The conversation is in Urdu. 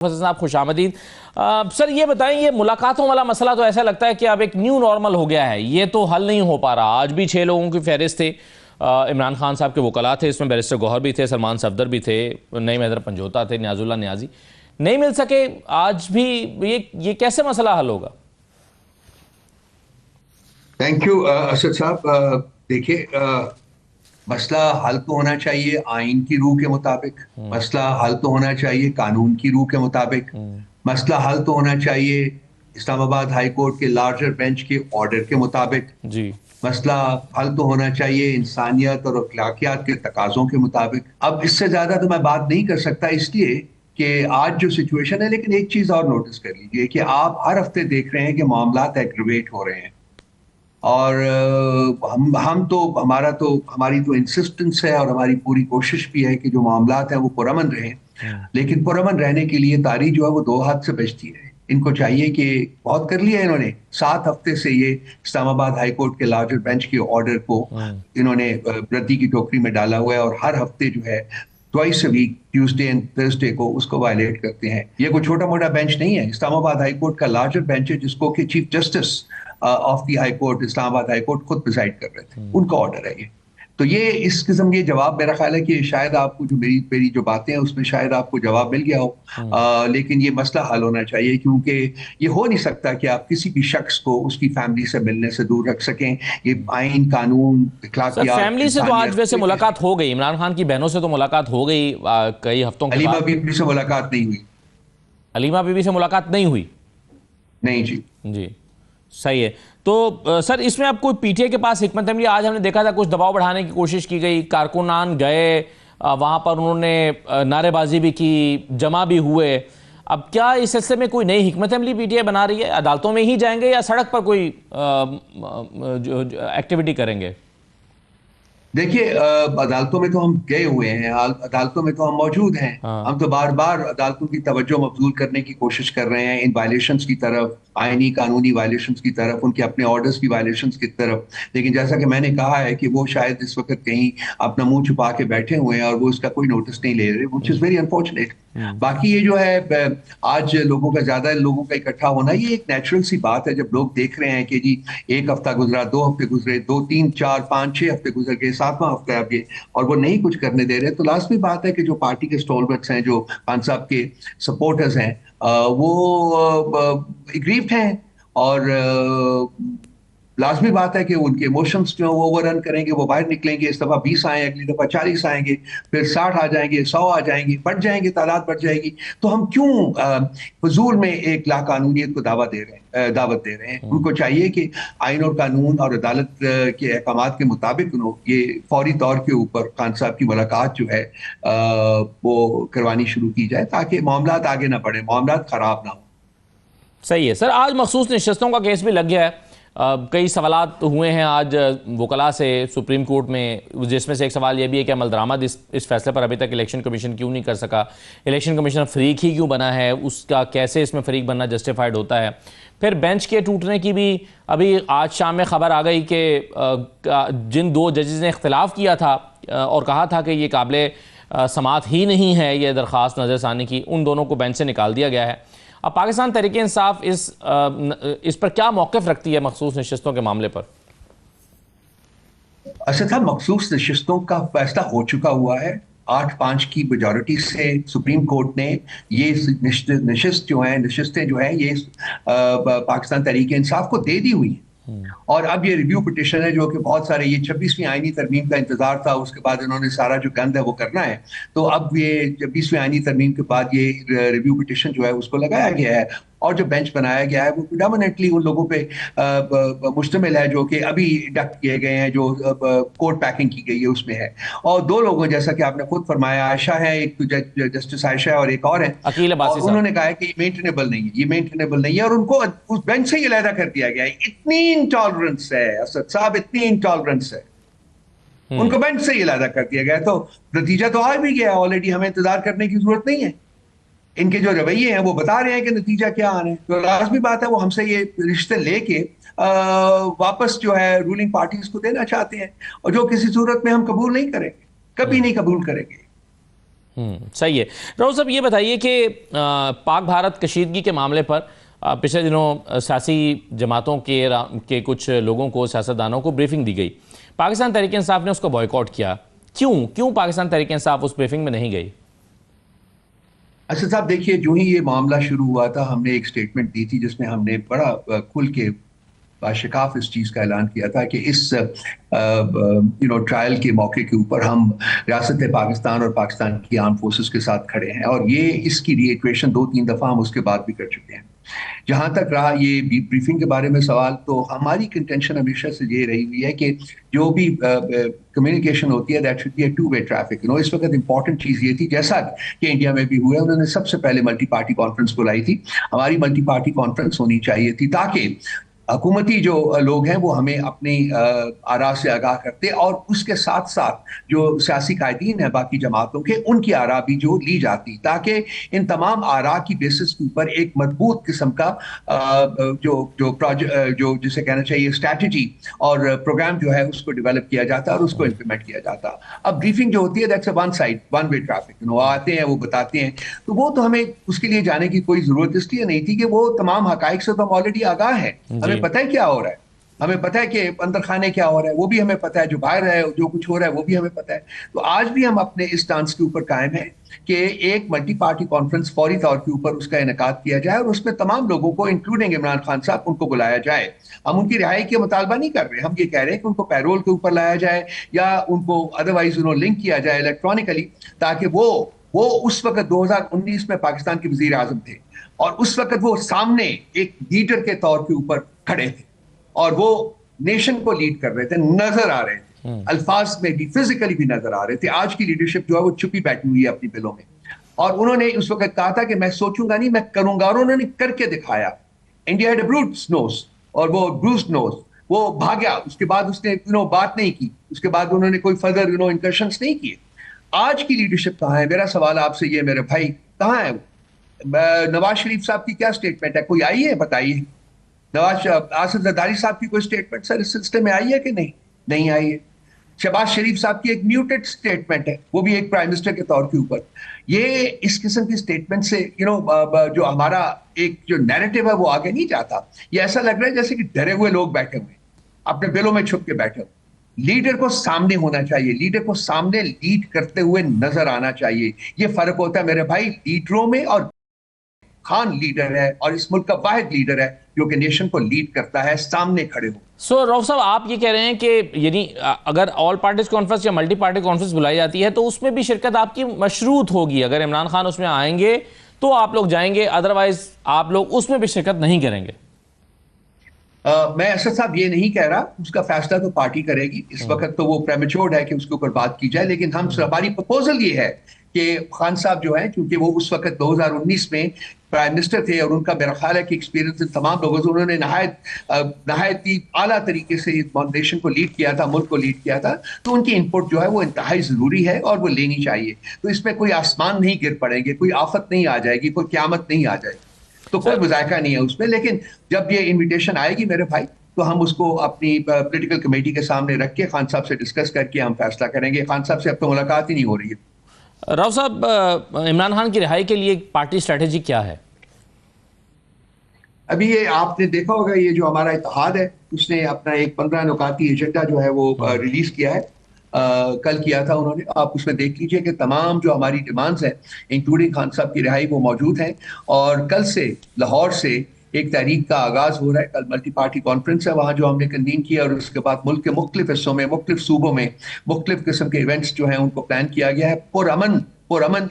صاحب خوش آمدید. سر یہ بتائیں, یہ ملاقاتوں والا مسئلہ تو ایسا لگتا ہے کہ اب ایک نیو نارمل ہو گیا ہے, یہ تو حل نہیں ہو پا رہا. آج بھی 6 لوگوں کی فہرست تھے, عمران خان صاحب کے وکلاء تھے, اس میں بیرسٹر گوہر بھی تھے, سلمان صفدر بھی تھے, نعیم حیدر پنجوتا تھے, نیاز اللہ نیازی نہیں مل سکے. آج بھی یہ کیسے مسئلہ حل ہوگا؟ تھینک یو اسد صاحب. دیکھیے, مسئلہ حل تو ہونا چاہیے آئین کی روح کے مطابق, مسئلہ حل تو ہونا چاہیے قانون کی روح کے مطابق, مسئلہ حل تو ہونا چاہیے اسلام آباد ہائی کورٹ کے لارجر بینچ کے آرڈر کے مطابق جی, مسئلہ حل تو ہونا چاہیے انسانیت اور اخلاقیات کے تقاضوں کے مطابق. اب اس سے زیادہ تو میں بات نہیں کر سکتا اس لیے کہ آج جو سچویشن ہے. لیکن ایک چیز اور نوٹس کر لیجئے کہ آپ ہر ہفتے دیکھ رہے ہیں کہ معاملات ایگریویٹ ہو رہے ہیں, اور ہماری تو انسسٹنس ہے اور ہماری پوری کوشش بھی ہے کہ جو معاملات ہیں وہ پرامن رہیں. لیکن پرامن رہنے کے لیے تاریخ جو ہے وہ 2 ہاتھ سے بجتی ہے. ان کو چاہیے کہ بہت کر لیا انہوں نے, 7 ہفتے سے یہ اسلام آباد ہائی کورٹ کے لارجر بینچ کے آرڈر کو انہوں نے ردی کی ٹوکری میں ڈالا ہوا ہے, اور ہر ہفتے جو ہے twice a week Tuesday and Thursday کو اس کو وائلیٹ کرتے ہیں. یہ کوئی چھوٹا موٹا بینچ نہیں ہے, اسلام آباد ہائی کورٹ کا لارجر بینچ ہے جس کو کہ chief justice of the high court Islamabad high court خود پریزائڈ کر رہے تھے, ان کا آرڈر ہے یہ. تو یہ اس قسم یہ جواب میرا خیال ہے کہ شاید آپ کو جو میری جو باتیں ہیں اس میں شاید آپ کو جواب مل گیا ہو. لیکن یہ مسئلہ حل ہونا چاہیے, کیونکہ یہ ہو نہیں سکتا کہ آپ کسی بھی شخص کو اس کی فیملی سے ملنے سے دور رکھ سکیں. یہ آئین, قانون, اخلاقیات. فیملی سے تو آج ویسے ملاقات ہو گئی, عمران خان کی بہنوں سے تو ملاقات ہو گئی کئی ہفتوں کے بعد. علیمہ بی بی سے ملاقات نہیں ہوئی. علیمہ بی بی سے ملاقات نہیں ہوئی؟ نہیں جی. جی صحیح ہے. تو سر اس میں اب کوئی پی ٹی آئی کے پاس حکمت عملی, آج ہم نے دیکھا تھا کچھ دباؤ بڑھانے کی کوشش کی گئی, کارکنان گئے وہاں پر, انہوں نے نعرے بازی بھی کی, جمع بھی ہوئے. اب کیا اس سلسلے میں کوئی نئی حکمت عملی پی ٹی آئی بنا رہی ہے؟ عدالتوں میں ہی جائیں گے یا سڑک پر کوئی ایکٹیویٹی کریں گے؟ دیکھیے, عدالتوں میں تو ہم گئے ہوئے ہیں, عدالتوں میں تو ہم موجود ہیں. ہم تو بار بار عدالتوں کی توجہ مبذول کرنے کی کوشش کر رہے ہیں ان وائلیشنز کی طرف, آئینی قانونی وائلیشنز کی طرف, ان کے اپنے آرڈرز کی وائلیشنز کی طرف. لیکن جیسا کہ میں نے کہا ہے کہ وہ شاید اس وقت کہیں اپنا منہ چھپا کے بیٹھے ہوئے ہیں اور وہ اس کا کوئی نوٹس نہیں لے رہے, which is very unfortunate. باقی یہ جو ہے آج زیادہ لوگوں کا اکٹھا ہونا, یہ ایک نیچرل سی بات ہے. جب لوگ دیکھ رہے ہیں کہ جی 1 ہفتہ گزرا, 2 ہفتے گزرے, 2 3 4 5 6 ہفتے گزر گئے, 7واں ہفتہ ہے اب یہ, اور وہ نہیں کچھ کرنے دے رہے, تو لازمی بات ہے کہ جو پارٹی کے اسٹالورٹس ہیں, جو خان صاحب کے سپورٹرز ہیں, وہ اگریوڈ ہیں. اور لازمی بات ہے کہ ان کے ایموشنز جو وہ اوور رن کریں گے, وہ باہر نکلیں گے. اس دفعہ 20 آئیں, اگلی دفعہ 40 آئیں گے, پھر 60 آ جائیں گے, 100 آ جائیں گے, بڑھ جائیں گے, تعداد بڑھ جائے گی. تو ہم کیوں فضول میں ایک لا قانونیت کو دعوت دے رہے ہیں؟ ان کو چاہیے کہ آئین اور قانون اور عدالت کے احکامات کے مطابق یہ فوری طور کے اوپر خان صاحب کی ملاقات جو ہے وہ کروانی شروع کی جائے, تاکہ معاملات آگے نہ بڑھیں, معاملات خراب نہ ہوں. صحیح ہے سر. آج مخصوص نشستوں کا کیس بھی لگ گیا ہے, کئی سوالات ہوئے ہیں آج وکلاء سے سپریم کورٹ میں, جس میں سے ایک سوال یہ بھی ہے کہ عمل درآمد اس فیصلے پر ابھی تک الیکشن کمیشن کیوں نہیں کر سکا, الیکشن کمیشن فریق ہی کیوں بنا ہے, اس کا کیسے اس میں فریق بننا جسٹیفائڈ ہوتا ہے. پھر بینچ کے ٹوٹنے کی بھی ابھی آج شام میں خبر آ گئی کہ جن 2 ججز نے اختلاف کیا تھا اور کہا تھا کہ یہ قابل سماعت ہی نہیں ہے یہ درخواست نظر ثانی کی, ان دونوں کو بینچ سے نکال دیا گیا ہے. اب پاکستان تحریک انصاف اس پر کیا موقف رکھتی ہے مخصوص نشستوں کے معاملے پر؟ اصل مخصوص نشستوں کا فیصلہ ہو چکا ہوا ہے. 8-5 کی میجورٹی سے سپریم کورٹ نے یہ نشستیں جو ہیں یہ پاکستان تحریک انصاف کو دے دی ہوئی ہیں. اور اب یہ ریویو پٹیشن ہے جو کہ بہت سارے, یہ 26ویں آئینی ترمیم کا انتظار تھا, اس کے بعد انہوں نے سارا جو گند ہے وہ کرنا ہے. تو اب یہ 26ویں آئینی ترمیم کے بعد یہ ریویو پٹیشن جو ہے اس کو لگایا گیا ہے, اور جو بینچ بنایا گیا ہے وہ پریڈامننٹلی ان لوگوں پہ مشتمل ہے جو کہ ابھی ڈکٹ کیے گئے ہیں, جو کورٹ پیکنگ کی گئی ہے اس میں ہے. اور 2 لوگوں, جیسا کہ آپ نے خود فرمایا, عائشہ ہے, ایک تو جسٹس عائشہ اور ایک اور ہے, اور انہوں نے کہا ہے کہ یہ مینٹینیبل نہیں ہے, اور ان کو اس بینچ سے ہی علیحدہ کر دیا گیا ہے. اتنی انٹالرنس ہے اسد صاحب, اتنی انٹالرنس ہے, ان کو بینچ سے ہی علیحدہ کر دیا گیا. تو نتیجہ تو آ بھی گیا آلریڈی, ہمیں انتظار کرنے کی ضرورت نہیں ہے. ان کے جو رویے ہیں وہ بتا رہے ہیں کہ نتیجہ کیا آنا ہے. تو لازمی بات ہے وہ ہم سے یہ رشتے لے کے واپس جو ہے رولنگ پارٹیز کو دینا چاہتے ہیں, اور جو کسی صورت میں ہم قبول نہیں کریں گے, کبھی نہیں قبول کریں گے. صحیح ہے. راؤ صاحب یہ بتائیے کہ پاک بھارت کشیدگی کے معاملے پر پچھلے دنوں سیاسی جماعتوں کے کچھ لوگوں کو، سیاستدانوں کو بریفنگ دی گئی. پاکستان تحریک انصاف نے اس کو بائیکاٹ کیا. کیوں پاکستان تحریک انصاف اس بریفنگ میں نہیں گئی؟ اسد صاحب دیکھیے، جو ہی یہ معاملہ شروع ہوا تھا ہم نے ایک سٹیٹمنٹ دی تھی جس میں ہم نے بڑا کھل کے باشکاف اس چیز کا اعلان کیا تھا کہ اس ٹرائل کے موقع کے اوپر ہم ریاست پاکستان اور پاکستان کی آرم فورسز کے ساتھ کھڑے ہیں، اور یہ اس کی ری ایکویشن 2-3 دفعہ ہم اس کے بعد بھی کر چکے ہیں. جہاں تک رہا یہ بریفنگ کے بارے میں سوال، تو ہماری کنٹینشن ہمیشہ سے یہ رہی ہوئی ہے کہ جو بھی کمیونیکیشن ہوتی ہے that should be a two way traffic. اس وقت امپورٹنٹ چیز یہ تھی، جیسا کہ انڈیا میں بھی ہوا ہے، انہوں نے سب سے پہلے ملٹی پارٹی کانفرنس بلائی تھی. ہماری ملٹی پارٹی کانفرنس ہونی چاہیے تھی تاکہ حکومتی جو لوگ ہیں وہ ہمیں اپنی آراء سے آگاہ کرتے، اور اس کے ساتھ ساتھ جو سیاسی قائدین ہیں باقی جماعتوں کے، ان کی آراء بھی جو لی جاتی، تاکہ ان تمام آراء کی بیسس کے اوپر ایک مضبوط قسم کا جو جسے کہنا چاہیے اسٹریٹجی اور پروگرام جو ہے اس کو ڈیولپ کیا جاتا اور اس کو امپلیمنٹ کیا جاتا. اب بریفنگ جو ہوتی ہے that's a one side one way traffic. وہ آتے ہیں، وہ بتاتے ہیں، تو وہ تو ہمیں اس کے لیے جانے کی کوئی ضرورت اس لیے نہیں تھی کہ وہ تمام حقائق سے تو ہم آلریڈی آگاہ ہیں. ہمیں پتہ ہے کیا ہو رہا ہے، ہمیں پتہ ہے کہ اندر خانے کیا ہو رہا ہے، وہ بھی ہمیں پتہ ہے، جو باہر ہے جو کچھ ہو رہا ہے وہ بھی ہمیں پتہ ہے. تو آج بھی ہم اپنے اس سٹانس کے اوپر قائم ہیں کہ ایک ملٹی پارٹی کانفرنس فوری طور کے اوپر اس کا انعقاد کیا جائے، اور اس میں تمام لوگوں کو انکلوڈنگ عمران خان صاحب ان کو بلایا جائے. ہم ان کی رہائی کے مطالبہ نہیں کر رہے، ہم یہ کہہ رہے ہیں کہ ان کو پیرول کے اوپر لایا جائے یا ان کو ادروائز لنک کیا جائے الیکٹرانکلی، تاکہ وہ اس وقت 2019 میں پاکستان کے وزیر اعظم تھے، اور اس وقت وہ سامنے ایک لیڈر کے طور کے اوپر کھڑے تھے اور وہ نیشن کو لیڈ کر رہے تھے، نظر آ رہے تھے، الفاظ میں بھی فزیکلی بھی نظر آ رہے تھے. آج کی لیڈرشپ جو ہے وہ چھپی بیٹھی ہوئی ہے اپنی بلوں میں، اور انہوں نے اس وقت کہا تھا کہ میں سوچوں گا نہیں، میں کروں گا، اور انہوں نے کر کے دکھایا. انڈیا ہیڈ اے بروٹس نوز، اور وہ بروسڈ نوز، وہ بھاگیا. اس کے بعد اس نے بات نہیں کی، اس کے بعد انہوں نے کوئی فردر انکرشنز نہیں کیے. آج کی لیڈرشپ کہاں ہے؟ میرا سوال آپ سے یہ میرے بھائی، کہاں ہے وہ؟ نواز شریف صاحب کی کیا سٹیٹمنٹ ہے؟ کوئی آئی ہے؟ بتائیے. آصف زرداری صاحب کی کوئی سٹیٹمنٹ سر اس سلسلے میں آئی ہے کہ نہیں آئی ہے. شہباز شریف صاحب کی ایک میوٹڈ سٹیٹمنٹ ہے، وہ بھی ایک پرائم منسٹر کے طور کے اوپر. یہ اس قسم کی سٹیٹمنٹ سے جو ہمارا ایک جو نیریٹو ہے وہ آگے نہیں جاتا. یہ ایسا لگ رہا ہے جیسے کہ ڈرے ہوئے لوگ بیٹھے ہوئے اپنے بلوں میں چھپ کے بیٹھے ہوئے. لیڈر کو سامنے ہونا چاہیے، لیڈر کو سامنے لیڈ کرتے ہوئے نظر آنا چاہیے. یہ فرق ہوتا ہے میرے بھائی لیڈروں میں، اور خان لیڈر ہے اور اس ملک کا واحد لیڈر ہے جو کہ نیشن کو لیڈ کرتا ہے، سامنے کھڑے ہو. سو راؤ صاحب آپ یہ کہہ رہے ہیں کہ یعنی اگر آل پارٹیز کانفرنس یا ملٹی پارٹی کانفرنس بلائی جاتی ہے تو اس میں بھی شرکت آپ کی مشروط ہوگی. اگر عمران خان اس میں آئیں گے تو آپ لوگ جائیں گے، ادروائز آپ لوگ اس میں بھی شرکت نہیں کریں گے. میں اسد صاحب یہ نہیں کہہ رہا، اس کا فیصلہ تو پارٹی کرے گی. اس وقت تو وہ پریمیچورڈ ہے کہ اس کے اوپر بات کی جائے، لیکن ہماری پرپوزل یہ ہے کہ خان صاحب جو ہیں، کیونکہ وہ اس وقت 2019 میں پرائم منسٹر تھے، اور ان کا میرا خیال ہے کہ ایکسپیرینس تمام لوگوں سے، انہوں نے نہایت ہی اعلیٰ طریقے سے نیشن کو لیڈ کیا تھا، ملک کو لیڈ کیا تھا. تو ان کی انپٹ جو ہے وہ انتہائی ضروری ہے اور وہ لینی چاہیے. تو اس میں کوئی آسمان نہیں گر پڑیں گے، کوئی آفت نہیں آ جائے گی، کوئی قیامت نہیں آ جائے گی، تو کوئی مذائقہ نہیں ہے اس میں. لیکن جب یہ انویٹیشن آئے گی میرے بھائی، تو ہم اس کو اپنی پولیٹیکل کمیٹی کے سامنے رکھ کے خان صاحب سے ڈسکس کر کے ہم فیصلہ کریں گے. خان صاحب سے اب تو ملاقات ہی نہیں ہو رہی ہے. راؤ صاحب، عمران خان کی رہائی کے لیے پارٹی اسٹریٹجی کیا ہے؟ ابھی یہ آپ نے دیکھا ہوگا، یہ جو ہمارا اتحاد ہے اس نے اپنا ایک 15 نکاتی ایجنڈا جو ہے وہ ریلیز کیا ہے. کل کیا تھا انہوں نے. آپ اس میں دیکھ لیجئے کہ تمام جو ہماری ڈیمانڈز ہیں انکلوڈنگ خان صاحب کی رہائی وہ موجود ہیں. اور کل سے لاہور سے ایک تحریک کا آغاز ہو رہا ہے. کل ملٹی پارٹی کانفرنس ہے وہاں جو ہم نے کنوین کیا، اور اس کے بعد ملک کے مختلف حصوں میں، مختلف صوبوں میں مختلف قسم کے ایونٹس جو ہیں ان کو پلان کیا گیا ہے. پرامن